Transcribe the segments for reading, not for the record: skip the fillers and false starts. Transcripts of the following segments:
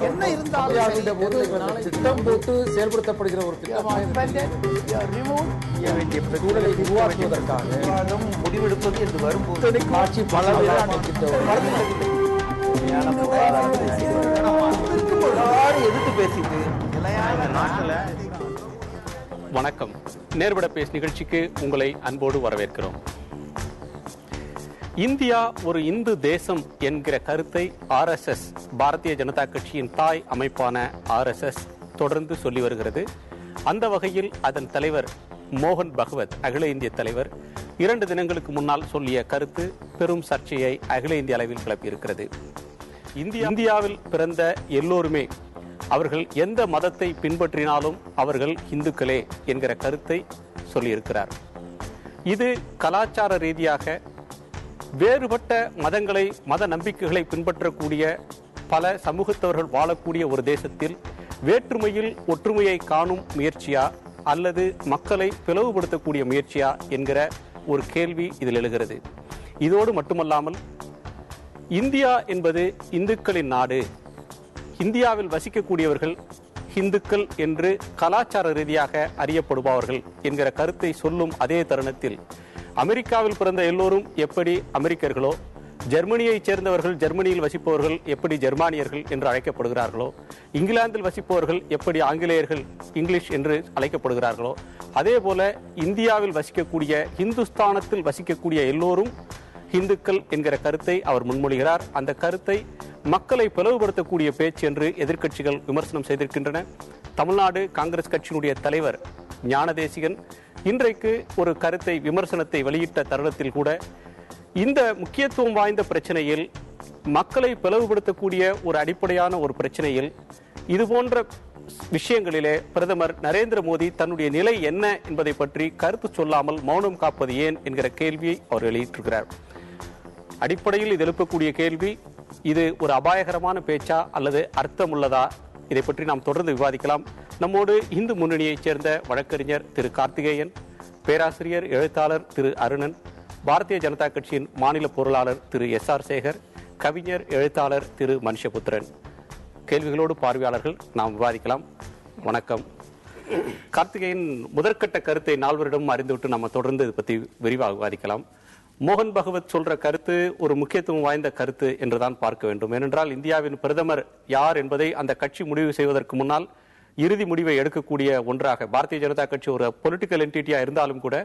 என்ன இருந்தாலும் திட்டம் போட்டு செயல்படுத்தப்படுகிற ஒரு சூழலை உருவாக்குவதற்காக முடிவெடுப்பது என்று வரும்போது ஆட்சி பல எதிர்த்து பேசிட்டு வணக்கம். நேர்பட பேஸ் நிகழ்ச்சிக்கு உங்களை அன்போடு வரவேற்கிறோம். இந்தியா ஒரு இந்து தேசம் என்கிற கருத்தை RSS, பாரதிய ஜனதா கட்சியின் தாய் அமைப்பான RSS தொடர்ந்து சொல்லி வருகிறது. அந்த வகையில் அதன் தலைவர் மோகன் பகவத், அகில இந்திய தலைவர், 2 தினங்களுக்கு முன்னால் சொல்லிய கருத்து பெரும் சர்ச்சையை அகில இந்திய அளவில் கிளப்பியிருக்கிறது. இந்தியாவில் பிறந்த எல்லோருமே, அவர்கள் எந்த மதத்தை பின்பற்றினாலும் அவர்கள் இந்துக்களே என்கிற கருத்தை சொல்லியிருக்கிறார். இது கலாச்சார ரீதியாக வேறுபட்ட மதங்களை, மத நம்பிக்கைகளை பின்பற்றக்கூடிய பல சமூகத்தவர்கள் வாழக்கூடிய ஒரு தேசத்தில் வேற்றுமையில் ஒற்றுமையை காணும் முயற்சியா அல்லது மக்களை பிளவுபடுத்தக்கூடிய முயற்சியா என்கிற ஒரு கேள்வி இதில் எழுகிறது. இதோடு மட்டுமல்லாமல், இந்தியா என்பது இந்துக்களின் நாடு, இந்தியாவில் வசிக்கக்கூடியவர்கள் இந்துக்கள் என்று கலாச்சார ரீதியாக அறியப்படுபவர்கள் என்கிற கருத்தை சொல்லும் அதே தருணத்தில், அமெரிக்காவில் பிறந்த எல்லோரும் எப்படி அமெரிக்கர்களோ, ஜெர்மனியைச் சேர்ந்தவர்கள், ஜெர்மனியில் வசிப்பவர்கள் எப்படி ஜெர்மானியர்கள் என்று அழைக்கப்படுகிறார்களோ, இங்கிலாந்தில் வசிப்பவர்கள் எப்படி ஆங்கிலேயர்கள், இங்கிலீஷ் என்று அழைக்கப்படுகிறார்களோ, அதே போல இந்தியாவில் வசிக்கக்கூடிய, இந்துஸ்தானத்தில் வசிக்கக்கூடிய எல்லோரும் இந்துக்கள் என்கிற கருத்தை அவர் முன்மொழிகிறார். அந்த கருத்தை மக்களை பிளவுபடுத்தக்கூடிய பேச்சு என்று எதிர்க்கட்சிகள் விமர்சனம் செய்திருக்கின்றன. தமிழ்நாடு காங்கிரஸ் கட்சியினுடைய தலைவர் ஞானதேசிகன் இன்றைக்கு ஒரு கருத்தை, விமர்சனத்தை வெளியிட்ட தருணத்தில் கூட, இந்த முக்கியத்துவம் வாய்ந்த பிரச்சனையில், மக்களை பிளவுபடுத்தக்கூடிய ஒரு அடிப்படையான ஒரு பிரச்சனையில், இதுபோன்ற விஷயங்களிலே பிரதமர் நரேந்திர மோடி தன்னுடைய நிலை என்ன என்பதை பற்றி கருத்து சொல்லாமல் மௌனம் காப்பது ஏன் என்கிற கேள்வியை அவர் வெளியிட்டிருக்கிறார். அடிப்படையில் இது எழுப்பக்கூடிய கேள்வி, இது ஒரு அபாயகரமான பேச்சா அல்லது அர்த்தம் உள்ளதா? இதை பற்றி நாம் தொடர்ந்து விவாதிக்கலாம். நம்மோடு இந்து முன்னணியைச் சேர்ந்த வழக்கறிஞர் திரு கார்த்திகேயன், பேராசிரியர் எழுத்தாளர் திரு அருணன், பாரதிய ஜனதா கட்சியின் மாநில பொருளாளர் திரு SR சேகர், கவிஞர் எழுத்தாளர் திரு மனுஷபுத்திரன். கேள்விகளோடு பார்வையாளர்கள் நாம் விவாதிக்கலாம். வணக்கம். கார்த்திகேயன், முதற்கட்ட கருத்தை நால்வரிடம் அறிந்துவிட்டு நம்ம தொடர்ந்து இதை பற்றி விரிவாக விவாதிக்கலாம். மோகன் பகவத் சொல்ற கருத்து ஒரு முக்கியத்துவம் வாய்ந்த கருத்து என்றுதான் பார்க்க வேண்டும். ஏனென்றால் இந்தியாவின் பிரதமர் யார் என்பதை அந்த கட்சி முடிவு செய்வதற்கு முன்னால் இறுதி முடிவை எடுக்கக்கூடிய ஒன்றாக பாரதிய ஜனதா கட்சி ஒரு பொலிட்டிக்கல் என்டிட்டியா இருந்தாலும் கூட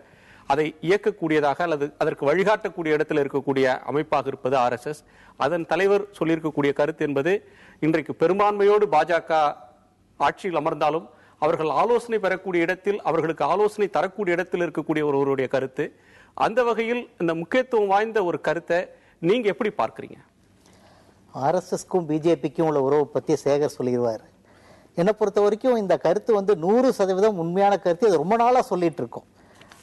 அதை இயக்கக்கூடியதாக அல்லது அதற்கு வழிகாட்டக்கூடிய இடத்தில் இருக்கக்கூடிய அமைப்பாக இருப்பது RSS. அதன் தலைவர் சொல்லியிருக்கக்கூடிய கருத்து என்பது, இன்றைக்கு பெரும்பான்மையோடு பாஜக ஆட்சியில் அமர்ந்தாலும் அவர்கள் ஆலோசனை பெறக்கூடிய இடத்தில், அவர்களுக்கு ஆலோசனை தரக்கூடிய இடத்தில் இருக்கக்கூடிய ஒருவருடைய கருத்து. அந்த வகையில் இந்த முக்கியத்துவம் வாய்ந்த ஒரு கருத்தை நீங்க எப்படி பார்க்கிறீங்க? RSSக்கும் பிஜேபிக்கும் உள்ள உறவு பத்தி சேகர் சொல்லிடுவார். என்னை பொறுத்த வரைக்கும் இந்த கருத்து 100% உண்மையான கருத்து. அது ரொம்ப நாளா சொல்லிட்டு இருக்கோம்.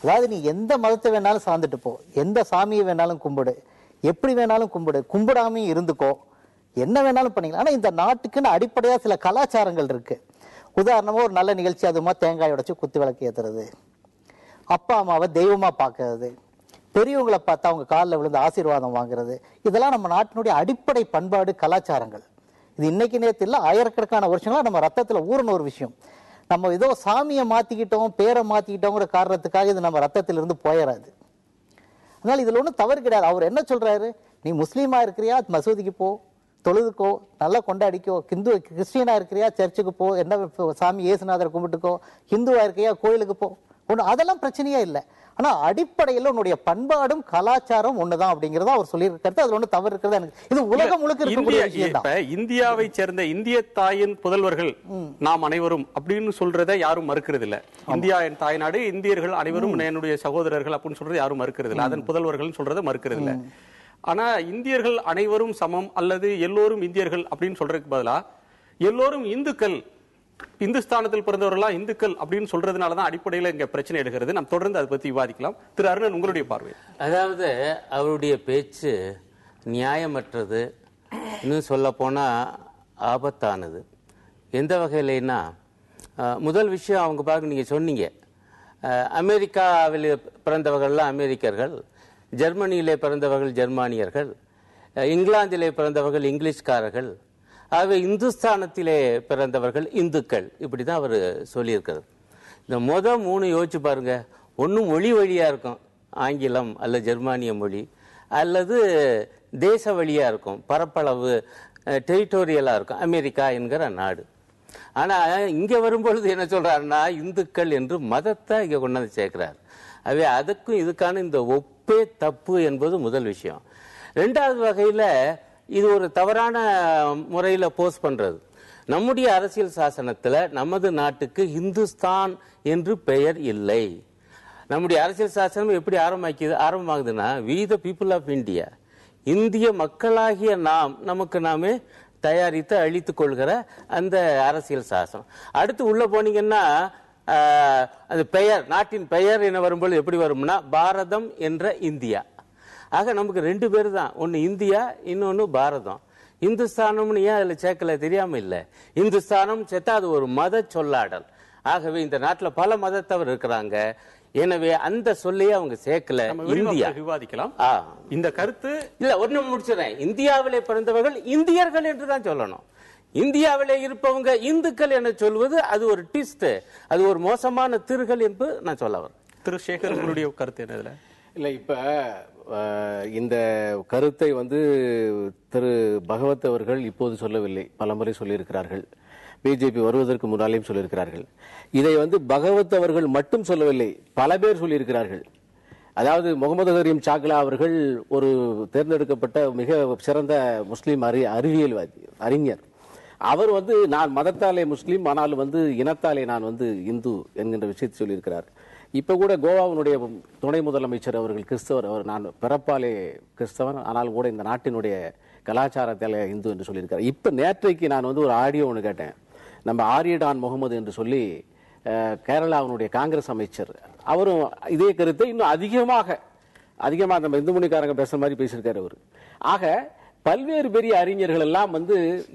அதாவது, நீ எந்த மதத்தை வேணாலும் சார்ந்துட்டு போ, எந்த சாமியை வேணாலும் கும்பிடு, எப்படி வேணாலும் கும்பிடு, கும்பிடாமையும் இருந்துக்கோ, என்ன வேணாலும் பண்ணிக்கலாம். ஆனா இந்த நாட்டுக்குன்னு அடிப்படையா சில கலாச்சாரங்கள் இருக்கு. உதாரணமா ஒரு நல்ல நிகழ்ச்சி, அதுமா தேங்காய் உடைச்சு குத்து விளக்கு ஏத்துறது, அப்பா அம்மாவை தெய்வமா பார்க்கறது, பெரியவங்களை பார்த்தா அவங்க காலில் விழுந்து ஆசீர்வாதம் வாங்குறது, இதெல்லாம் நம்ம நாட்டினுடைய அடிப்படை பண்பாடு, கலாச்சாரங்கள். இது இன்னைக்கு நேரத்தில் இல்லை, ஆயிரக்கணக்கான வருஷங்களா நம்ம ரத்தத்துல ஊறின ஒரு விஷயம். நம்ம ஏதோ சாமியை மாத்திக்கிட்டோம், பேரை மாத்திக்கிட்டோங்கிற காரணத்துக்காக இது நம்ம ரத்தத்திலிருந்து இருந்து போயிடாது. அதனால இதுல ஒன்றும் தவறு கிடையாது. அவர் என்ன சொல்றாரு, நீ முஸ்லீமா இருக்கிறியா மசூதிக்கு போ, தொழுதுக்கோ, நல்லா கொண்டாடிக்கோ, கிறிஸ்டியனா இருக்கிறியா சர்ச்சுக்கு போ, என்ன சாமி ஏசுநாதரை கும்பிட்டுக்கோ, ஹிந்துவா இருக்கியா கோயிலுக்கு போ, ஒண்ணு, அதெல்லாம் பிரச்சனையே இல்லை. ஆனா அடிப்படையில் உன்னுடைய பண்பாடும் கலாச்சாரம் ஒண்ணுதான் அப்படிங்கறத அவர் சொல்லியிருக்கிறது. அதுல ஒண்ணு தவறு இருக்கிறதா எனக்கு இது உலகம் முழுக்க இருக்கக்கூடிய விஷயம் தான். இந்தியாவை சேர்ந்த இந்திய தாயின் புதல்வர்கள் நாம் அனைவரும் அப்படின்னு சொல்றதை யாரும் மறுக்கிறது இல்ல. இந்தியா என் தாய்நாடு, இந்தியர்கள் அனைவரும் என்னுடைய சகோதரர்கள் அப்படின்னு சொல்றது யாரும் மறுக்கிறது இல்ல. அதன் புதல்வர்கள் சொல்றதை மறுக்கிறது இல்ல. ஆனா இந்தியர்கள் அனைவரும் சமம் அல்லது எல்லோரும் இந்தியர்கள் அப்படின்னு சொல்றதுக்கு பதிலா எல்லோரும் இந்துக்கள், இந்துஸ்தானத்தில் பிறந்தவர்களாம் இந்துக்கள் அப்படின்னு சொல்றதுனாலதான் அடிப்படையில் இங்க பிரச்சனை எடுக்கிறது. நாம் தொடர்ந்து அதை பத்தி விவாதிக்கலாம். திரு அருணன், உங்களுடைய பார்வை. அதாவது, அவருடைய பேச்சு நியாயமற்றது, இன்னும் சொல்ல போனா ஆபத்தானது. எந்த வகையிலனா, முதல் விஷயம் அவங்க பாருங்க, நீங்க சொன்னீங்க அமெரிக்காவில் பிறந்தவர்கள்லாம் அமெரிக்கர்கள், ஜெர்மனியிலே பிறந்தவர்கள் ஜெர்மானியர்கள், இங்கிலாந்திலே பிறந்தவர்கள் இங்கிலீஷ்காரர்கள். ஆகவே இந்துஸ்தானத்திலே பிறந்தவர்கள் இந்துக்கள், இப்படிதான் அவர் சொல்லியிருக்கிறது. இந்த 3 யோசிச்சு பாருங்க. ஒன்றும் மொழி வழியா இருக்கும், ஆங்கிலம் அல்லது ஜெர்மானிய மொழி, அல்லது தேச வழியா இருக்கும், பரப்பளவு டெரிட்டோரியலா இருக்கும், அமெரிக்கா என்கிற நாடு. ஆனா இங்க வரும்பொழுது என்ன சொல்றாருன்னா இந்துக்கள் என்று மதத்தை இங்க கொண்டாந்து சேர்க்கிறார். அவை அதுக்கும் இதுக்கான இந்த ஒப்பே தப்பு என்பது முதல் விஷயம். 2வது வகையில இது ஒரு தவறான முறையில போஸ்ட் பண்றது. நம்முடைய அரசியல் சாசனத்துல நமது நாட்டுக்கு இந்துஸ்தான் என்று பெயர் இல்லை. நம்முடைய அரசியல் சாசனம் எப்படி ஆரம்பமாகுதுன்னா we the people of India, இந்திய மக்களாகிய நாம் நமக்கு நாமே தயாரித்து அழித்துக் கொள்கிற அந்த அரசியல் சாசனம். அடுத்து உள்ள போனீங்கன்னா அந்த பெயர், நாட்டின் பெயர் என்ன வரும்போது எப்படி வரும்னா பாரதம் என்ற இந்தியா. ஆக நமக்கு 2 பேர் தான், ஒன்னு இந்தியா, இன்னொன்னு பாரதம். இந்துஸ்தானம்னு ஏன் அதுல சேர்க்கல தெரியாம இல்ல. இந்துஸ்தானம் சேர்த்தா அது ஒரு மத சொல்லாடல். ஆகவே இந்த நாட்டில் பல மதத்தவர் இருக்கிறாங்க. எனவே அந்த சொல்லையே அவங்க சேர்க்கல. இந்தியா விவாதிக்கலாம். இந்த கருத்து இல்ல, ஒண்ணு முடிச்சுறேன். இந்தியாவிலே பிறந்தவர்கள் இந்தியர்கள் என்றுதான் சொல்லணும். இந்தியாவிலே இருப்பவங்க இந்துக்கள் என சொல்வது அது ஒரு ட்விஸ்ட், அது ஒரு மோசமான திருகல் என்று நான் சொல்ல வரேன். திரு சேகர், உங்களுடைய கருத்து என்ன? இல்ல, இப்ப இந்த கருத்தை திரு பகவத் அவர்கள் இப்போது சொல்லவில்லை, பலமுறை சொல்லியிருக்கிறார்கள். பிஜேபி வருவதற்கு முன்னாலேயும் சொல்லியிருக்கிறார்கள். இதை பகவத் அவர்கள் மட்டும் சொல்லவில்லை, பல பேர் சொல்லியிருக்கிறார்கள். அதாவது முகமது கரீம் சாக்லா அவர்கள் ஒரு தேர்ந்தெடுக்கப்பட்ட மிக சிறந்த முஸ்லீம் அறிவியல்வாதி, அறிஞர். அவர் நான் மதத்தாலே முஸ்லீம், ஆனாலும் இனத்தாலே நான் இந்து என்கின்ற விஷயத்தை சொல்லியிருக்கிறார். இப்ப கூட கோவாவினுடைய துணை முதலமைச்சர் அவர்கள் கிறிஸ்தவர், அவர் நான் பிறப்பாலே கிறிஸ்தவன், ஆனால் கூட இந்த நாட்டினுடைய கலாச்சாரத்தாலே இந்து என்று சொல்லியிருக்கார். இப்ப நேற்றைக்கு நான் ஒரு ஆடியோ ஒன்று கேட்டேன். நம்ம ஆரியடான் முகமது என்று சொல்லி கேரளாவினுடைய காங்கிரஸ் அமைச்சர், அவரும் இதே கருத்தை இன்னும் அதிகமாக நம்ம இந்து மொழிக்காரங்க பேசுற மாதிரி பேசியிருக்காரு அவர். ஆக பல்வேறு பெரிய அறிஞர்கள் எல்லாம்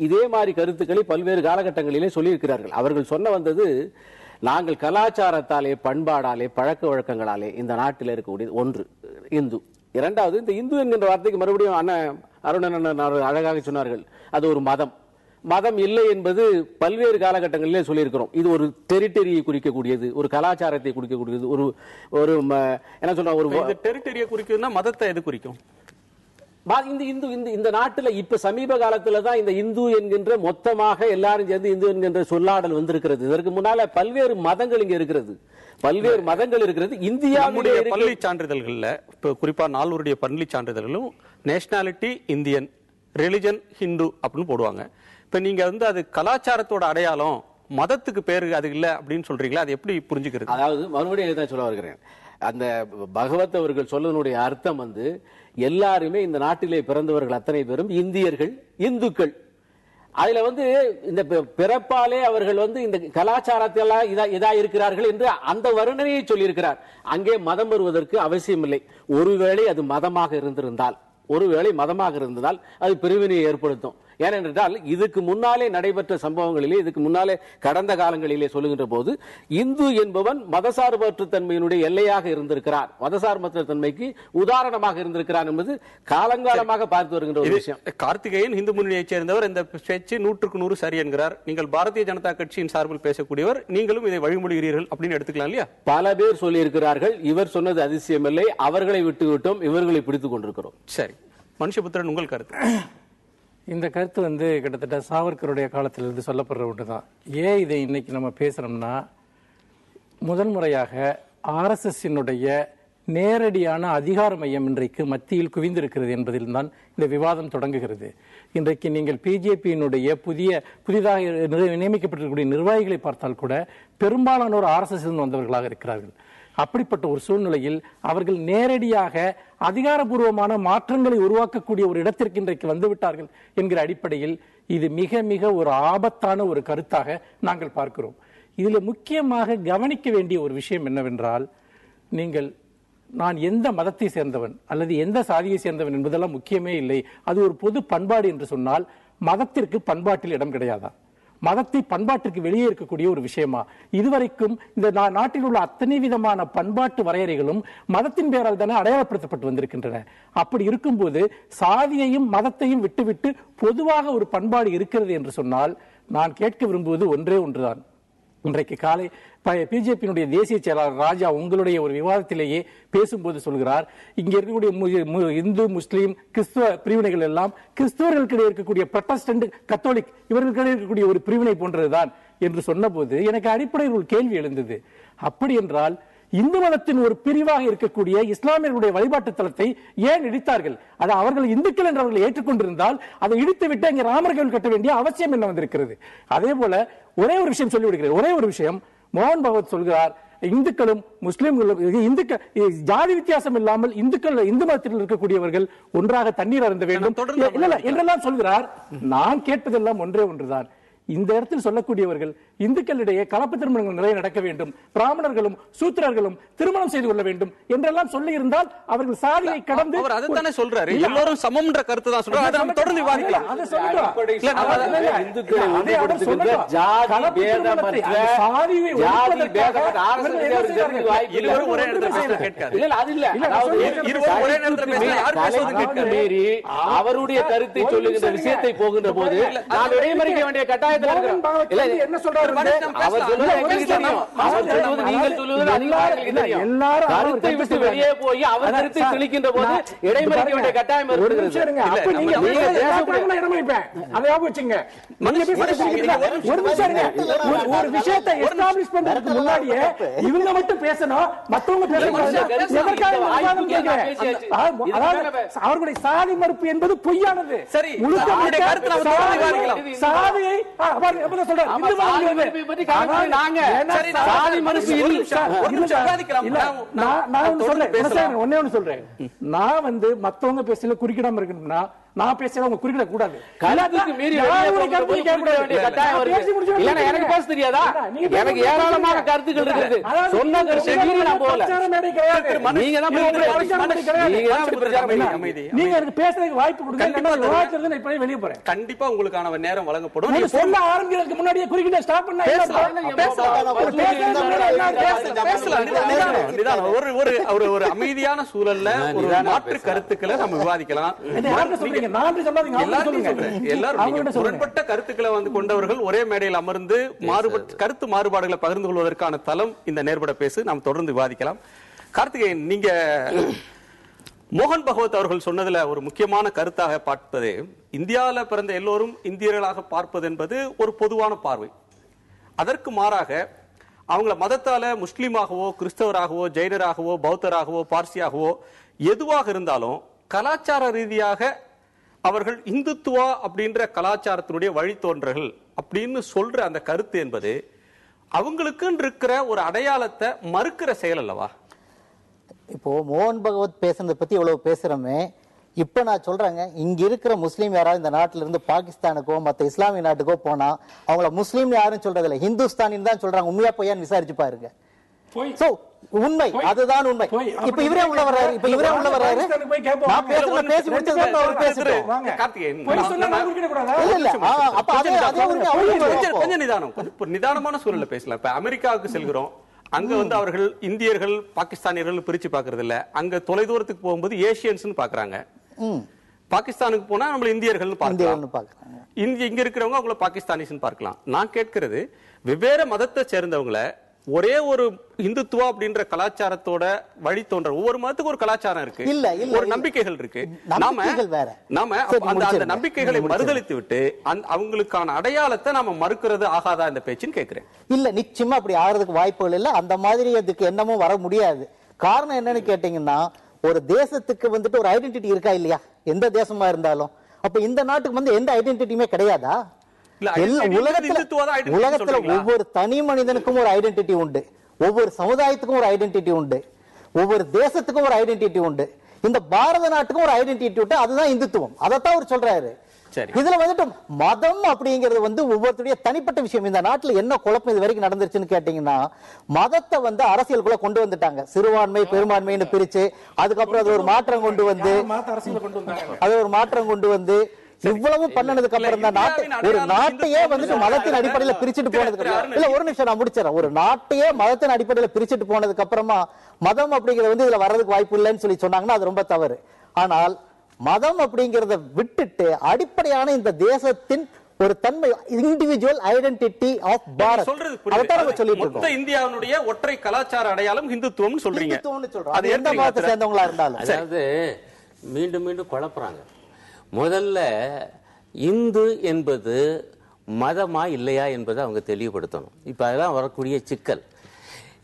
இதே மாதிரி கருத்துக்களை பல்வேறு காலகட்டங்களிலே சொல்லியிருக்கிறார்கள். அவர்கள் சொன்ன நாங்கள் கலாச்சாரத்தாலே, பண்பாடாலே, பழக்க வழக்கங்களாலே இந்த நாட்டில் இருக்கக்கூடிய ஒன்று இந்து. 2வது, இந்த இந்து என்கின்ற வார்த்தைக்கு மறுபடியும் அருணன் அழகாக சொன்னார்கள், அது ஒரு மதம். மதம் இல்லை என்பது பல்வேறு காலகட்டங்களிலே சொல்லியிருக்கிறோம். இது ஒரு டெரிட்டரியை குறிக்கக்கூடியது, ஒரு கலாச்சாரத்தை குறிக்கக்கூடியது, ஒரு என்ன சொல்ற, ஒரு டெரிட்டரியை குறிக்குதுன்னா மதத்தை எது குறிக்கும்? இந்த நாட்டுல இப்ப சமீப காலத்துல தான் இந்த இந்து என்கின்ற மொத்தமாக எல்லாரும் சேர்ந்து இந்து என்கின்ற சொல்லாடல் வந்திருக்கிறது. இதற்கு முன்னால பல்வேறு மதங்கள் இங்க இருக்கிறது, பல்வேறு மதங்கள் இருக்கிறது. இந்தியாவுடைய பள்ளி சான்றிதழ்கள்ல குறிப்பா நால்வருடைய பள்ளி சான்றிதழ்களும் நேஷனாலிட்டி இந்தியன், ரிலிஜன் ஹிந்து அப்படின்னு போடுவாங்க. இப்ப நீங்க அது கலாச்சாரத்தோட அடையாளம், மதத்துக்கு பேரு அது இல்ல அப்படின்னு சொல்றீங்களா? அது எப்படி புரிஞ்சுக்கிறது? அதாவது மறுபடியும் தான் சொல்ல வருகிறேன். அந்த பகவத் அவர்கள் சொல்லனுடைய அர்த்தம் எல்லாருமே இந்த நாட்டிலே பிறந்தவர்கள் அத்தனை பேரும் இந்தியர்கள், இந்துக்கள். அதுல இந்த பிறப்பாலே அவர்கள் இந்த கலாச்சாரத்தெல்லாம் இதா இருக்கிறார்கள் என்று அந்த வர்ணனையை சொல்லியிருக்கிறார். அங்கே மதம் வருவதற்கு அவசியம் இல்லை. ஒருவேளை அது மதமாக இருந்திருந்தால் அது பிரிவினையை ஏற்படுத்தும். ஏனென்றால் இதுக்கு முன்னாலே நடைபெற்ற சம்பவங்களிலே, இதுக்கு முன்னாலே கடந்த காலங்களிலே சொல்லுகின்ற போது இந்து என்பவன் மதசார்பற்ற தன்மையினுடைய எல்லையாக இருந்திருக்கிறார், மதசார்பற்ற தன்மைக்கு உதாரணமாக இருந்திருக்கிறார் என்பது காலங்காலமாக பார்த்து வருகின்ற ஒரு விஷயம். கார்த்திகேயன் இந்து முன்னணியைச் சேர்ந்தவர், இந்த பேச்சு 100க்கு 100 சரி என்கிறார். நீங்கள் பாரதிய ஜனதா கட்சியின் சார்பில் பேசக்கூடியவர், நீங்களும் இதை வழிமொழிகிறீர்கள் அப்படின்னு எடுத்துக்கலாம் இல்லையா? பல பேர் சொல்லி இருக்கிறார்கள். இவர் சொன்னது அதிசயமில்லை, அவர்களை விட்டுவிட்டோம், இவர்களை பிடித்துக் கொண்டிருக்கிறோம். சரி, மனுஷபுத்திரன், உங்கள் கருத்து? இந்த கருத்து கிட்டத்தட்ட சாவர்கருடைய காலத்திலிருந்து சொல்லப்படுற ஒன்றுதான். ஏன் இதை இன்னைக்கு நம்ம பேசுறோம்னா, முதல் முறையாக ஆர்எஸ்எஸ்னுடைய நேரடியான அதிகார மையம் இன்றைக்கு மத்தியில் குவிந்திருக்கிறது என்பதில் தான் இந்த விவாதம் தொடங்குகிறது. இன்றைக்கு நீங்கள் பிஜேபியினுடைய புதிதாக நியமிக்கப்பட்டிருக்கக்கூடிய நிர்வாகிகளை பார்த்தால் கூட பெரும்பாலானோர் ஆர்எஸ்எஸ் வந்தவர்களாக இருக்கிறார்கள். அப்படிப்பட்ட ஒரு சூழ்நிலையில் அவர்கள் நேரடியாக அதிகாரபூர்வமான மாற்றங்களை உருவாக்கக்கூடிய ஒரு இடத்திற்கு இன்றைக்கு வந்துவிட்டார்கள் என்கிற அடிப்படையில் இது மிக மிக ஒரு ஆபத்தான ஒரு கருத்தாக நாங்கள் பார்க்கிறோம். இதில் முக்கியமாக கவனிக்க வேண்டிய ஒரு விஷயம் என்னவென்றால், நான் எந்த மதத்தை சேர்ந்தவன் அல்லது எந்த சாதியை சேர்ந்தவன் என்பதெல்லாம் முக்கியமே இல்லை. அது ஒரு பொது பண்பாடு என்று சொன்னால் மதத்திற்கு பண்பாட்டில் இடம் கிடையாதா? மதத்தை பண்பாட்டிற்கு வெளியே இருக்கக்கூடிய ஒரு விஷயமா? இதுவரைக்கும் இந்த நாட்டில் உள்ள அத்தனை விதமான பண்பாட்டு வரையறைகளும் மதத்தின் பெயரால் தானே அடையாளப்படுத்தப்பட்டு வந்திருக்கின்றன. அப்படி இருக்கும்போது சாதியையும் மதத்தையும் விட்டுவிட்டு பொதுவாக ஒரு பண்பாடு இருக்கிறது என்று சொன்னால் நான் கேட்க விரும்புவது ஒன்றே ஒன்றுதான். இன்றைக்கு காலை பிஜேபியினுடைய தேசிய செயலாளர் ராஜா உங்களுடைய ஒரு விவாதத்திலேயே பேசும்போது சொல்கிறார், இங்க இருக்கக்கூடிய இந்து முஸ்லீம் கிறிஸ்துவ பிரிவினைகள் எல்லாம் கிறிஸ்தவர்களுக்கிடையே இருக்கக்கூடிய புரொட்டஸ்டன்ட் கத்தோலிக் இவர்களுக்கிடையே இருக்கக்கூடிய ஒரு பிரிவினை போன்றதுதான் என்று சொன்னபோது எனக்கு அடிப்படையில் ஒரு கேள்வி எழுந்தது. அப்படி என்றால் இந்து மதத்தின் ஒரு பிரிவாக இருக்கக்கூடிய இஸ்லாமியர்களுடைய வழிபாட்டு தலத்தை ஏன் இடித்தார்கள்? அது அவர்கள் இந்துக்கள் என்று அவர்கள் ஏற்றுக்கொண்டிருந்தால் அதை இடித்து விட்டு அங்கே ராமர் கோவில் கட்ட வேண்டிய அவசியம் என்ன வந்திருக்கிறது? அதே போல ஒரே ஒரு விஷயம் சொல்லிவிடுகிறேன். ஒரே ஒரு விஷயம், மோகன் பகவத் சொல்கிறார், இந்துக்களும் முஸ்லிம்களும் ஜாதி வித்தியாசம் இல்லாமல் இந்து மதத்தில் இருக்கக்கூடியவர்கள் ஒன்றாக தண்ணீர் அருந்த வேண்டும் என்றெல்லாம் சொல்கிறார். நான் கேட்பதெல்லாம் ஒன்றே ஒன்றுதான். இந்த இடத்தில் சொல்லக்கூடியவர்கள் இந்துக்களிடையே கலப்பு திருமணங்கள் நிறைய நடக்க வேண்டும், பிராமணர்களும் சூத்திரர்களும் திருமணம் செய்து கொள்ள வேண்டும் என்றெல்லாம் சொல்லி இருந்தால் அவர்கள் சாதியை கடந்து அவர் அதைத்தானே சொல்றாரு. எல்லாரும் சமம்ன்ற கருத்து தான் சொல்றாரு. அதை நம்ம தொடர்ந்து விவாதிக்கலாம். அவருடைய கருத்தை சொல்லுகின்ற விஷயத்தை போகின்ற போது நான் இடைமறிக்க வேண்டிய கட்டாயம் என்ன சொல்றாரு? கருத்தை விட்டு வெளியே போய் அவர் கருத்தை தெளிக்கின்ற போது இடைமறிக்க வேண்டிய கட்டாயம் ஒரு விஷயத்தை எஸ்டாப்ளிஷ் பண்றதுக்கு முன்னாடியே இவங்க மட்டும் பேசணும், மற்றவங்க அவர்களுடைய சாதி மறுப்பு என்பது பொய்யானது. சரி, சாதியை நான் வந்து மத்தவங்க பேசல குறுக்கிடாம இருக்கணும்னா நான் பேசுறவங்க குறுக்கிட கூடாது. எனக்கு பேச தெரியாதா? எனக்கு ஏராளமான கருத்துக்கள் இருக்குது. சொன்ன நீங்க எனக்கு பேசுறதுக்கு வாய்ப்பு கொடுங்க. வெளியே போறேன். கண்டிப்பா உங்களுக்கான நேரம் வழங்கப்படும். நீங்க சொல்ல ஆரம்பிக்கிறதுக்கு முன்னாடியே குறுக்கிட ஸ்டாப் பண்ணா ஒரு அமைதியான சூழல்ல ஒரு மாற்று கருத்துக்களை நம்ம விவாதிக்கலாம். முரண்பட்ட கருத்துக்களை வந்து கொண்டவர்கள் ஒரே மேடையில் அமர்ந்து கருத்து மாறுபாடுகளை பகிர்ந்து கொள்வதற்கான தளம் இந்த நேர்பட பேசு. நாம் தொடர்ந்து விவாதிக்கலாம். கார்த்திகேயன், நீங்க மோகன் பகவத் அவர்கள் சொன்னதுல ஒரு முக்கியமான கருத்தாக பார்ப்பது, இந்தியாவில் பிறந்த எல்லோரும் இந்தியர்களாக பார்ப்பது என்பது ஒரு பொதுவான பார்வை. அதற்கு மாறாக அவங்கள மதத்தால முஸ்லீமாகவோ கிறிஸ்தவராகவோ ஜெயினராகவோ பௌத்தராகவோ பார்சியாகவோ எதுவாக இருந்தாலும் கலாச்சார ரீதியாக அவர்கள் இந்துத்துவா அப்படின்ற கலாச்சாரத்தினுடைய வழித்தோன்றர்கள் அப்படின்னு சொல்ற அந்த கருத்து என்பது அவங்களுக்கு இருக்கிற ஒரு அடையாளத்தை மறுக்கிற செயல் அல்லவா? இப்போ மோகன் பகவத் பேசுறதை பத்தி இவ்வளவு பேசுறோமே, இப்ப நான் சொல்றேங்க, இங்க இருக்கிற முஸ்லீம் யாராவது இந்த நாட்டில இருந்து பாகிஸ்தானுக்கோ மத்த இஸ்லாமிய நாட்டுக்கோ போனா அவங்கள முஸ்லீம் யாரும் சொல்றது இல்லை, ஹிந்துஸ்தானின்னு தான் சொல்றாங்க. உண்மையா பொய்யான்னு விசாரிச்சு பாருங்க. உண்மை, அதுதான் உண்மை. இப்ப இவரே உள்ள வர்றாரு. நான் பேசி முடிச்சதுதான் அவர் பேசுறேன். கொஞ்சம் நிதானமான சூழல்ல பேசலாம். இப்ப அமெரிக்காவுக்கு செல்கிறோம், அங்க வந்து அவர்கள் இந்தியர்கள் பாகிஸ்தானியர்கள் பிரிச்சு பாக்குறது இல்ல. அங்க தொலைதூரத்துக்கு போகும்போது ஏசியன்ஸ் பாக்குறாங்க. பாகிஸ்தானுக்கு போனா நம்ம இந்தியர்கள் பார்க்கலாம். இங்க இருக்கிறவங்க அவங்கள பாகிஸ்தானிஸ் பார்க்கலாம். நான் கேட்கிறது, வெவ்வேறு மதத்தை சேர்ந்தவங்களை ஒரே ஒரு இந்துத்துவா அப்படின்ற கலாச்சாரத்தோட வழி தோன்ற ஒவ்வொரு மதத்துக்கு ஒரு கலாச்சாரம் இருக்கு, ஒரு நம்பிக்கைகள் இருக்கு. நாம அந்த நம்பிக்கைகளை மறுதளித்து விட்டு அவங்களுக்கான அடையாளத்தை நாம மறுக்கிறது ஆகாதா இந்த பேச்சுன்னு கேட்கிறேன். இல்ல, நிச்சயமா அப்படி ஆகிறதுக்கு வாய்ப்புகள் இல்ல. அந்த மாதிரி அதுக்கு என்னமோ வர முடியாது. காரணம் என்னன்னு கேட்டீங்கன்னா, ஒரு தேசத்துக்கு வந்துட்டு ஒரு ஐடென்டிட்டி இருக்கா இல்லையா? எந்த தேசமா இருந்தாலும். அப்ப இந்த நாட்டுக்கு வந்து எந்த ஐடென்டிட்டியுமே கிடையாதா? உலகத்துல ஒவ்வொரு தனி மனிதனுக்கும் ஒரு ஐடென்டிட்டி உண்டு, ஒவ்வொரு சமுதாயத்துக்கும் ஒரு ஐடென்டிட்டி உண்டு, ஒவ்வொரு தேசத்துக்கும் ஒரு ஐடென்டிட்டி உண்டு. இந்த பாரத நாட்டுக்கும் ஒரு ஐடென்டிட்டி உண்டு. அதுதான் இந்துத்துவம். அதைத்தான் அவர் சொல்றாரு. இதுல வந்துட்டு மதம் அப்படிங்கிறது வந்து ஒவ்வொருத்தருடைய தனிப்பட்ட விஷயம். இந்த நாட்டுல என்ன குழப்பம் இது வரைக்கும் நடந்துருச்சுன்னு கேட்டீங்கன்னா, மதத்தை வந்து அரசியலுக்குள்ள கொண்டு வந்துட்டாங்க. சிறுபான்மை பெரும்பான்மைன்னு பிரிச்சு அதுக்கப்புறம் அது ஒரு மாற்றம் கொண்டு வந்து இவ்வளவு பண்ணனதுக்கு அப்புறம் தான் ஒரு நாட்டையே வந்துட்டு மதத்தின் அடிப்படையில் பிரிச்சுட்டு போனதுக்கு இல்ல ஒரு நிமிஷம் நான் முடிச்சிடறேன். ஒரு நாட்டையே மதத்தின் அடிப்படையில் பிரிச்சுட்டு போனதுக்கு அப்புறமா மதம் அப்படிங்கிறது வந்து இதுல வர்றதுக்கு வாய்ப்பு இல்லைன்னு சொல்லி சொன்னாங்கன்னா அது ரொம்ப தவறு. ஆனால் மதம் அப்படிங்கறத விட்டுட்டு அடிப்படையான இந்த தேசத்தின் ஒரு தன்மை இண்டிவிஜுவல் ஐடென்டிட்டி ஆஃப் பாரத் மொத்த இந்தியாவுடைய ஒற்றை கலாச்சார அடையாளம் ஹிந்துத்துவம் சொல்றீங்க. அது எந்த மதத்தை சேர்ந்தவங்களா இருந்தாலும் அதாவது மீண்டும் மீண்டும் குழப்புறாங்க. முதல்ல இந்து என்பது மதமா இல்லையா என்பதை அவங்க தெளிவுபடுத்தணும். இப்ப அதெல்லாம் வரக்கூடிய சிக்கல்.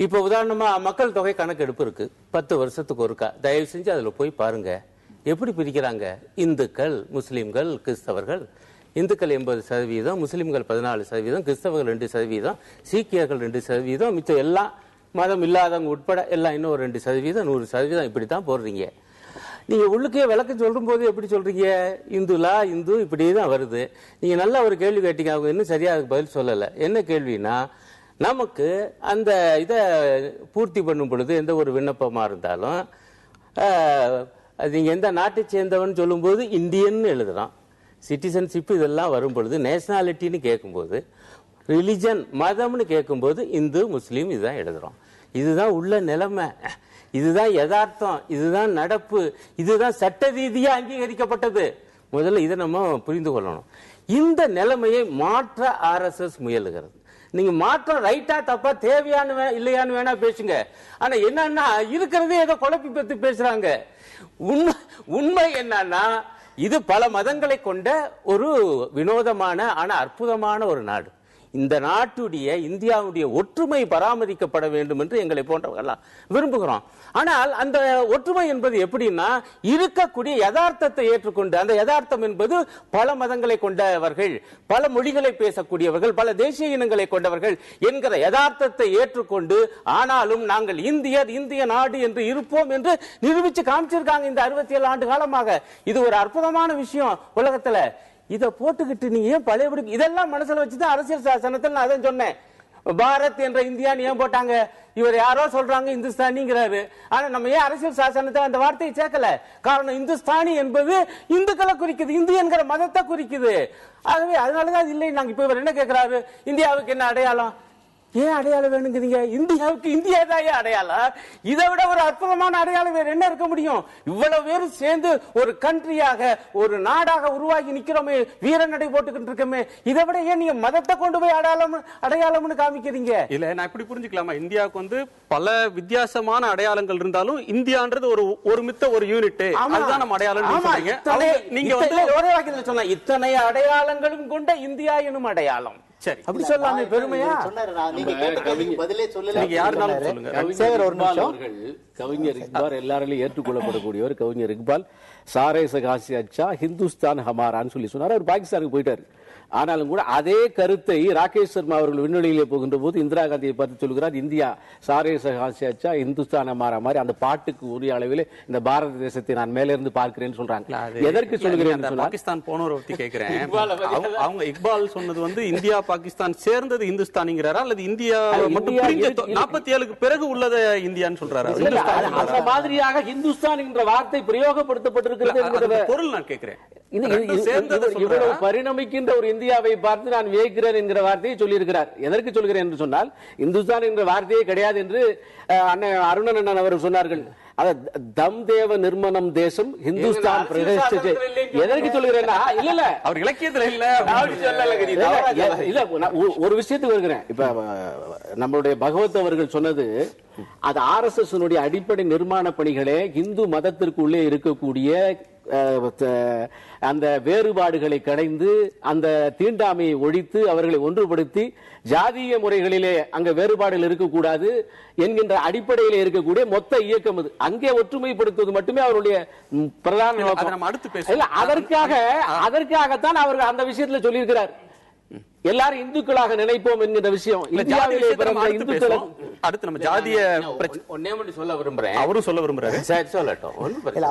இப்ப உதாரணமா மக்கள் தொகை கணக்கெடுப்பு இருக்கு, 10 வருஷத்துக்கு ஒருக்கா. தயவு செஞ்சு அதுல போய் பாருங்க எப்படி பிரிக்கிறாங்க. இந்துக்கள், முஸ்லிம்கள், கிறிஸ்தவர்கள். இந்துக்கள் 80%, முஸ்லிம்கள் 14%, கிறிஸ்தவர்கள் 2%, சீக்கியர்கள் 2%, மிச்சம் எல்லாம் மதம் இல்லாதவங்க உட்பட எல்லாம் இன்னும் 2%, 100% இப்படித்தான் போடுறீங்க. நீங்க உள்ளுக்கே விளக்கம் சொல்லும் போது எப்படி சொல்றீங்க? இந்து இப்படிதான் வருது. நீங்க நல்ல ஒரு கேள்வி கேட்டீங்க, அவங்க இன்னும் சரியா அதுக்கு பதில் சொல்லல. என்ன கேள்வினா, நமக்கு அந்த இதை பூர்த்தி பண்ணும் பொழுது எந்த ஒரு விண்ணப்பமா இருந்தாலும் நீங்க எந்த நாட்டை சேர்ந்தவன் சொல்லும் போது இந்தியன் எழுதுறான். சிட்டிசன்ஷிப் இதெல்லாம் வரும் பொழுது நேஷனாலிட்டின்னு கேட்கும்போது, ரிலிஜன் மதம்னு கேட்கும்போது இந்து முஸ்லீம் இதுதான் எழுதுறோம். இதுதான் உள்ள நிலைமை, இதுதான் யதார்த்தம், இதுதான் நடப்பு, இதுதான் சட்ட ரீதியா அங்கீகரிக்கப்பட்டது. முதல்ல இதை நம்ம புரிந்து கொள்ளணும். இந்த நிலைமையை மாற்ற RSS முயலுகிறது. நீங்க மாற்றம் ரைட்டா தப்பா தேவையான இல்லையான்னு வேணா பேசுங்க. ஆனா என்னன்னா இருக்கிறதே ஏதோ குழப்பி பத்தி பேசுறாங்க. உண்மை என்னன்னா இது பல மதங்களை கொண்ட ஒரு வினோதமான ஆனா அற்புதமான ஒரு நாடு. இந்த நாட்டுடைய இந்தியாவுடைய ஒற்றுமை பராமரிக்கப்பட வேண்டும் என்று எங்களை போன்றவர்கள் விரும்புகிறோம். ஆனால் அந்த ஒற்றுமை என்பது எப்படின்னா, இருக்கக்கூடிய யதார்த்தத்தை ஏற்றுக்கொண்டு, அந்த யதார்த்தம் என்பது பல மதங்களை கொண்டவர்கள், பல மொழிகளை பேசக்கூடியவர்கள், பல தேசிய இனங்களை கொண்டவர்கள் என்கிற யதார்த்தத்தை ஏற்றுக்கொண்டு, ஆனாலும் நாங்கள் இந்தியர், இந்திய நாடு என்று இருப்போம் என்று நிரூபிச்சு காமிச்சிருக்காங்க இந்த 67 ஆண்டு காலமாக. இது ஒரு அற்புதமான விஷயம் உலகத்துல. இதை போட்டுக்கிட்டு நீங்க ஏன் பழையபடி இதெல்லாம் மனசுல வச்சுதான் அரசியல் சாசனத்தில் நான் அதான் சொன்னேன். பாரத் என்ற இந்தியான்னு ஏன் போட்டாங்க? இவர் யாரோ சொல்றாங்க இந்துஸ்தானிங்கிறாரு. ஆனா நம்ம ஏன் அரசியல் சாசனத்தை அந்த வார்த்தையை சேர்க்கல? காரணம் இந்துஸ்தானி என்பது இந்துக்களை குறிக்குது, இந்து என்கிற மதத்தை குறிக்குது. ஆகவே அதனாலதான் இல்லை. நாங்க இப்ப இவர் என்ன கேட்கிறாரு, இந்தியாவுக்கு என்ன அடையாளம்? ஏன் அடையாளம் வேணுங்கிறீங்க? இந்தியாவுக்கு இந்தியா தான் அடையாளம். இதை விட ஒரு அற்புதமான அடையாளம் வேற என்ன இருக்க முடியும்? இவ்வளவு பேரும் சேர்ந்து ஒரு கண்ட்ரியாக, ஒரு நாடாக உருவாகி நிக்கிறோமே, வீர நடை போட்டுக்கிட்டு இருக்கோமே, இதை விட ஏன் நீங்க மதத்தை கொண்டு போய் அடையாளம்னு காமிக்கிறீங்க? இல்ல, நான் இப்படி புரிஞ்சுக்கலாமா? இந்தியாவுக்கு வந்து பல வித்தியாசமான அடையாளங்கள் இருந்தாலும் இந்தியான்றது ஒருமித்த ஒரு யூனிட், அதுதான் நம்ம அடையாளம். நீங்க வந்து ஒரே வாக்கியத்தில் சொன்னா இத்தனை அடையாளங்களும் கொண்ட இந்தியா எனும் அடையாளம். சரி, அப்படி சொல்லாமே பெருமையா? கவிஞர் இக்பால் எல்லாராலையும் ஏற்றுக்கொள்ளப்படக்கூடியவர். கவிஞர் இக்பால் சாரே சகாசி அச்சா ஹிந்துஸ்தான் ஹமாரான்னு சொல்லி சொன்னார். அவர் பாகிஸ்தானுக்கு போயிட்டாரு. ஆனாலும் கூட அதே கருத்தை ராகேஷ் சர்மா அவர்கள் விண்வெளியிலே போகின்ற போது இந்திரா காந்தியை பார்த்து சொல்கிறார், இந்தியா சாரே சகாசி அச்சா ஹிந்துஸ்தான் ஹமாரா மாதிரி அந்த பாட்டுக்கு உரிய அளவில் இந்த பாரத தேசத்தை நான் மேல இருந்து பார்க்கிறேன்னு சொல்றாங்க. எதற்கு சொல்கிறேன்? பாகிஸ்தான் போனவரை பத்தி கேட்கிறேன். அவங்க இக்பால் சொன்னது வந்து இந்தியா பாகிஸ்தான் சேர்ந்தது இந்துஸ்தானிங்கிறாரா அல்லது இந்தியா மட்டும் 47க்கு பிறகு உள்ளத இந்தியான்னு சொல்றாரு? அந்த மாதிரியாக ஹிந்துஸ்தான் என்ற வார்த்தை பிரயோகப்படுத்தப்பட்டிருக்கிறது பொருள் நான் கேட்கிறேன். இவ்வளவு பரிணமிக்கின்ற ஒரு இந்தியாவை பார்த்து நான் வியக்கிறேன் என்கிற வார்த்தையை சொல்லியிருக்கிறார். எதற்கு சொல்கிறேன் என்று சொன்னால், இந்துஸ்தான் என்ற வார்த்தையே கிடையாது என்று அண்ணன் அருணன் அண்ணன் அவர் சொன்னார்கள். தம் தேவ நிர்மணம் தேசம் ஹிந்துஸ்தான் பிரதேசத்தை எதற்கு சொல்கிறேன்னா, இல்ல அவர் இலக்கியத்துல இல்ல ஒரு விஷயத்துக்கு வருகிறேன். இப்ப நம்மளுடைய பகவத் அவர்கள் சொன்னது, அது RSS அடிப்படை நிர்மாண பணிகளே இந்து மதத்திற்கு உள்ளே இருக்கக்கூடிய அந்த வேறுபாடுகளை கடைந்து, அந்த தீண்டாமையை ஒழித்து, அவர்களை ஒன்றுபடுத்தி, ஜாதிய முறைகளிலே அங்க வேறுபாடுகள் இருக்கக்கூடாது என்கின்ற அடிப்படையில் இருக்கக்கூடிய மொத்த இயக்கம் அது. அங்கே ஒற்றுமைப்படுத்துவது மட்டுமே அவருடைய பிரதான நோக்கம். அதற்காகத்தான் அவர்கள் அந்த விஷயத்துல சொல்லியிருக்கிறார், எல்லாரும் இந்துக்களாக நினைப்போம் என்கிற விஷயம். இந்தியாவிலே பிறந்த இந்துக்கள் அடுத்து நம்ம ஜாதிய ஒன்னே மட்டும் சொல்ல விரும்புறேன். அவரும் சொல்ல விரும்புறாரு. சொல்லட்டும்.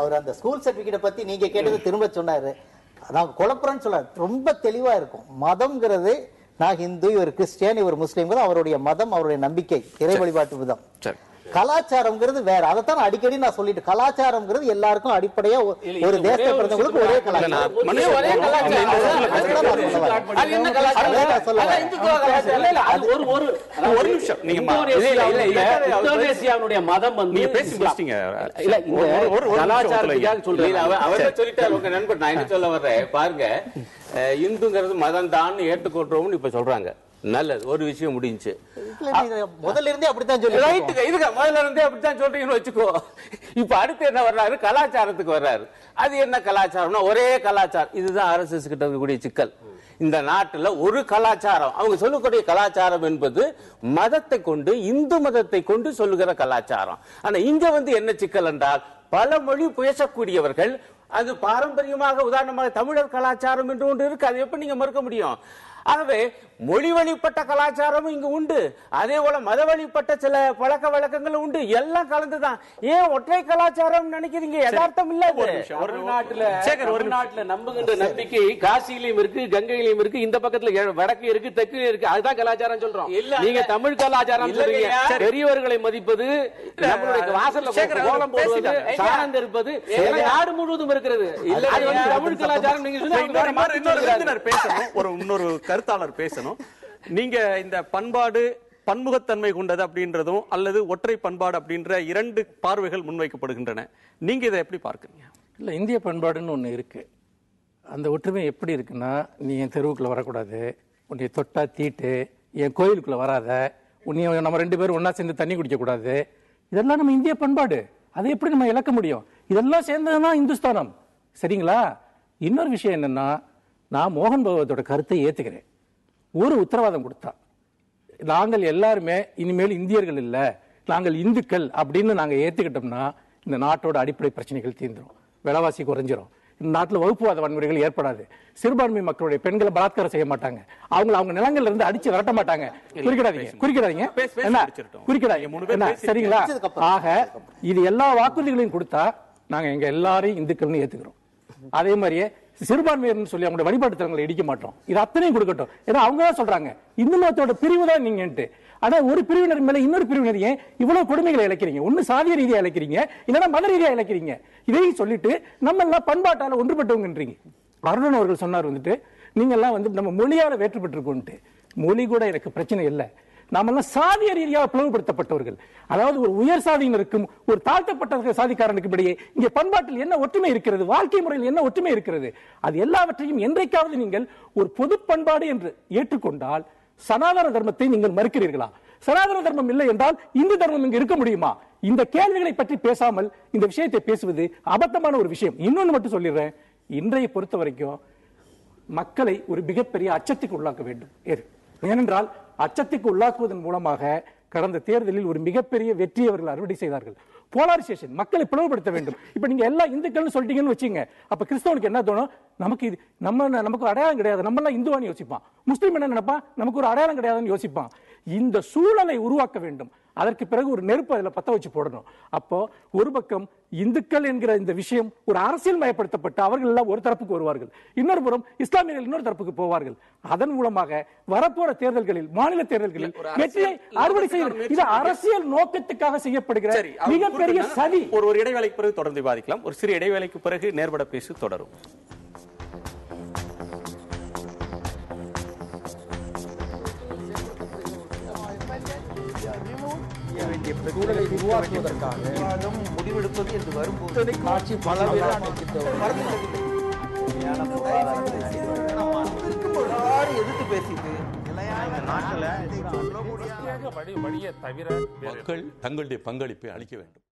அவர் அந்த ஸ்கூல் சர்டிபிகேட் பத்தி நீங்க கேட்டது திரும்ப சொன்னாரு. அதான் குழப்பறன்னு சொல்ல ரொம்ப தெளிவா இருக்கும். மதம்ங்கிறது நான் ஹிந்து, இவர் கிறிஸ்டியன், இவர் முஸ்லீம், அவருடைய மதம், அவருடைய நம்பிக்கை, இறை வழிபாட்டு விதம். கலாச்சாரம்ங்கிறது வேற. அதைத்தான் அடிக்கடி நான் சொல்லிட்டு, கலாச்சாரம்ங்கிறது எல்லாருக்கும் அடிப்படையா ஒரு தேசத்தை பிறந்தவங்களுக்கு ஒரே கலாச்சாரம். இந்தோனேசியாவுடைய மதம் வந்து நீங்க பேசி முடிச்சிட்டீங்க. கலாச்சாரத்துக்காக சொல்றேன். அவரே சொல்லிட்டாரு உங்க நண்பர். நான் என்ன சொல்ல வர்றேன் பாருங்க, இந்துங்கிறது மதம் தான் ஏற்றுக்கொள்றோம்னு இப்ப சொல்றாங்க. நல்லது, ஒரு விஷயம் முடிஞ்சு. முதல்ல இருந்தே அப்படித்தான் சொல்லி முதல்ல இருந்தே அப்படித்தான் சொல்றீங்கன்னு வச்சுக்கோ. இப்ப அடுத்து என்ன வர்றாரு, கலாச்சாரத்துக்கு வர்றாரு. அது என்ன கலாச்சாரம்னா ஒரே கலாச்சாரம். இதுதான் RSS கிட்ட இருக்கக்கூடிய சிக்கல். இந்த நாட்டுல ஒரு கலாச்சாரம், அவங்க சொல்லக்கூடிய கலாச்சாரம் என்பது மதத்தை கொண்டு, இந்து மதத்தை கொண்டு சொல்லுகிற கலாச்சாரம். ஆனா இங்க வந்து என்ன சிக்கல் என்றால், பல மொழி பேசக்கூடியவர்கள், அது பாரம்பரியமாக உதாரணமாக தமிழர் கலாச்சாரம் என்று ஒன்று இருக்கு. அது எப்படி நீங்க மறுக்க முடியும்? ஆகவே மொழி வழிபட்ட கலாச்சாரமும் இங்கு உண்டு, அதே போல மத வழிபட்ட சில பழக்க வழக்கங்களும் உண்டு. எல்லாம் கலந்துதான். ஏன் ஒற்றை கலாச்சாரம் நினைக்கிறீங்க? யதார்த்தம் இல்ல. ஒரு நாட்டுல நம்புகின்ற நம்பிக்கை காசியிலையும் இருக்கு, கங்கையிலையும் இருக்கு, இந்த பக்கத்துல வடக்கு இருக்கு, தெற்கு இருக்கு. அதுதான் கலாச்சாரம் சொல்றோம். நீங்க தமிழ் கலாச்சாரம் சொல்றீங்க. பெரியவர்களை மதிப்பது, நம்மளுடைய வாசல்ல கோலம் போடுவது, சாணம் இருப்பது, நாடு முழுவதும் இருக்கிறது. தமிழ் கலாச்சாரம் நீங்க இன்னொரு கருத்தாளர் பேசணும். நீங்க இந்த பண்பாடு பன்முகத்தன்மை கொண்டது அப்படின்றதும் அல்லது ஒற்றை பண்பாடு அப்படின்ற இரண்டு பார்வைகள் முன்வைக்கப்படுகின்றன. நீங்க இதை எப்படி பார்க்கறீங்க? இல்ல, இந்திய பண்பாடுன்னு ஒண்ணு இருக்கு. அந்த ஒற்றுமை எப்படி இருக்குன்னா, நீ என் தெருவுக்குள்ள வரக்கூடாது, உன்னை தொட்டா தீட்டு, என் கோயிலுக்குள்ள வராத, உன்னை நம்ம 2 பேரும் ஒன்னா சேர்ந்து தண்ணி குடிக்க கூடாது. இதெல்லாம் நம்ம இந்திய பண்பாடு. அதை எப்படி நம்ம இழக்க முடியும்? இதெல்லாம் சேர்ந்ததுதான் இந்துஸ்தானம். சரிங்களா? இன்னொரு விஷயம் என்னன்னா, நான் மோகன் பகவத்தோட கருத்தை ஏத்துக்கிறேன். ஒரு உத்தரவாதம் கொடுத்தா, நாங்கள் எல்லாருமே இனிமேல் இந்தியர்கள் இல்ல, நாங்கள் இந்துக்கள் அப்படின்னு நாங்க ஏத்துக்கிட்டோம்னா இந்த நாட்டோட அடிப்படை பிரச்சனைகள் தீர்ந்துரும், விலைவாசி குறைஞ்சிரும், இந்த நாட்டில் வகுப்புவாத வன்முறைகள் ஏற்படாது, சிறுபான்மை மக்களுடைய பெண்களை பலாத்காரம் செய்ய மாட்டாங்க, அவங்க நிலங்கள்ல இருந்து அடிச்சு விரட்ட மாட்டாங்க. குறிக்கிடாதீங்க சரிங்களா? ஆக இது எல்லா வாக்குறுதிகளையும் கொடுத்தா நாங்க எங்க எல்லாரையும் இந்துக்கள்னு ஏத்துக்கிறோம். அதே மாதிரியே சிறுபான்மையர்னு சொல்லி அவங்களோட வழிபாட்டு தலங்களை இடிக்க மாட்டோம். இது அத்தனையும் கொடுக்கட்டும். ஏன்னா அவங்க தான் சொல்றாங்க இந்து மதத்தோட பிரிவு தான் நீங்கன்ட்டு. ஆனா ஒரு பிரிவினர் மேல இன்னொரு பிரிவினர் ஏன் இவ்வளவு கொடுமைகளை இழைக்கிறீங்க? ஒண்ணு சாதிய ரீதியா இழைக்கிறீங்க, இல்லைன்னா மத ரீதியா இழைக்கிறீங்க. இதையும் சொல்லிட்டு நம்ம எல்லாம் பண்பாட்டால ஒன்றுபட்டவங்கன்றீங்க. அருணன் அவர்கள் சொன்னார் வந்துட்டு, நீங்க எல்லாம் வந்து நம்ம மொழியால வேற்றுப்பட்டிருக்கோன்ட்டு. மொழி கூட எனக்கு பிரச்சனை இல்லை, நாமெல்லாம் சாதிய ரீதியாக பிளவுபடுத்தப்பட்டவர்கள். அதாவது ஒரு உயர் சாதியினருக்கும் ஒரு தாழ்த்தப்பட்ட சாதிக்காரனுக்கு இடையே இங்கே பண்பாட்டில் என்ன ஒற்றுமை இருக்கிறது, வாழ்க்கை முறையில் என்ன ஒற்றுமை இருக்கிறது? அது எல்லாவற்றையும் என்றைக்காவது நீங்கள் ஒரு பொது பண்பாடு என்று ஏற்றுக்கொண்டால் சனாதன தர்மத்தை நீங்கள் மறுக்கிறீர்களா? சனாதன தர்மம் இல்லை என்றால் இந்து தர்மம் இங்கு இருக்க முடியுமா? இந்த கேள்விகளை பற்றி பேசாமல் இந்த விஷயத்தை பேசுவது அபத்தமான ஒரு விஷயம். இன்னொன்னு மட்டும் சொல்லிடுறேன், இன்றைய பொறுத்த வரைக்கும் மக்களை ஒரு மிகப்பெரிய அச்சத்துக்கு உள்ளாக்க வேண்டும். ஏனென்றால் அச்சத்துக்கு உள்ளாக்குவதன் மூலமாக கடந்த தேர்தலில் ஒரு மிகப்பெரிய வெற்றி அவர்கள் அறுவடை செய்தார்கள். போலாரிசேஷன், மக்களை பிளவுபடுத்த வேண்டும். இப்ப நீங்க எல்லா இந்துக்கள்னு சொல்லிட்டீங்கன்னு வச்சுங்க, அப்ப கிறிஸ்தவனுக்கு என்ன தோணும்? நமக்கு அடையாளம் கிடையாது, நம்ம எல்லாம் இந்துவான்னு யோசிப்பான். முஸ்லீம் என்ன நினைப்பான்? நமக்கு ஒரு அடையாளம் கிடையாதுன்னு யோசிப்பான். இந்த சூழலை உருவாக்க வேண்டும். அதற்கு பிறகு ஒரு நெருப்பு அதில் பத்த வச்சு போடணும். அப்போ ஒரு பக்கம் இந்துக்கள் என்கிற இந்த விஷயம் ஒரு அரசியல் மயப்படுத்தப்பட்டு அவர்கள் எல்லாம் ஒரு தரப்புக்கு வருவார்கள், இன்னொரு புறம் இஸ்லாமியர்கள் இன்னொரு தரப்புக்கு போவார்கள். அதன் மூலமாக வரப்போற தேர்தல்களில், மாநில தேர்தல்களில் வெற்றியை அறுவடை செய்ய இது அரசியல் நோக்கத்துக்காக செய்யப்படுகிற மிகப்பெரிய சதி. ஒரு இடைவேளைக்கு பிறகு தொடர்ந்து விவாதிக்கலாம். ஒரு சிறு இடைவேளைக்கு பிறகு நேர்பட பேசு தொடரும். சூழலை உருவாக்குவதற்காக முடிவெடுப்பது என்று வரும்போது காட்சி பல எதிர்த்து பேசிட்டு மக்கள் தங்களுடைய பங்களிப்பை அளிக்க வேண்டும்.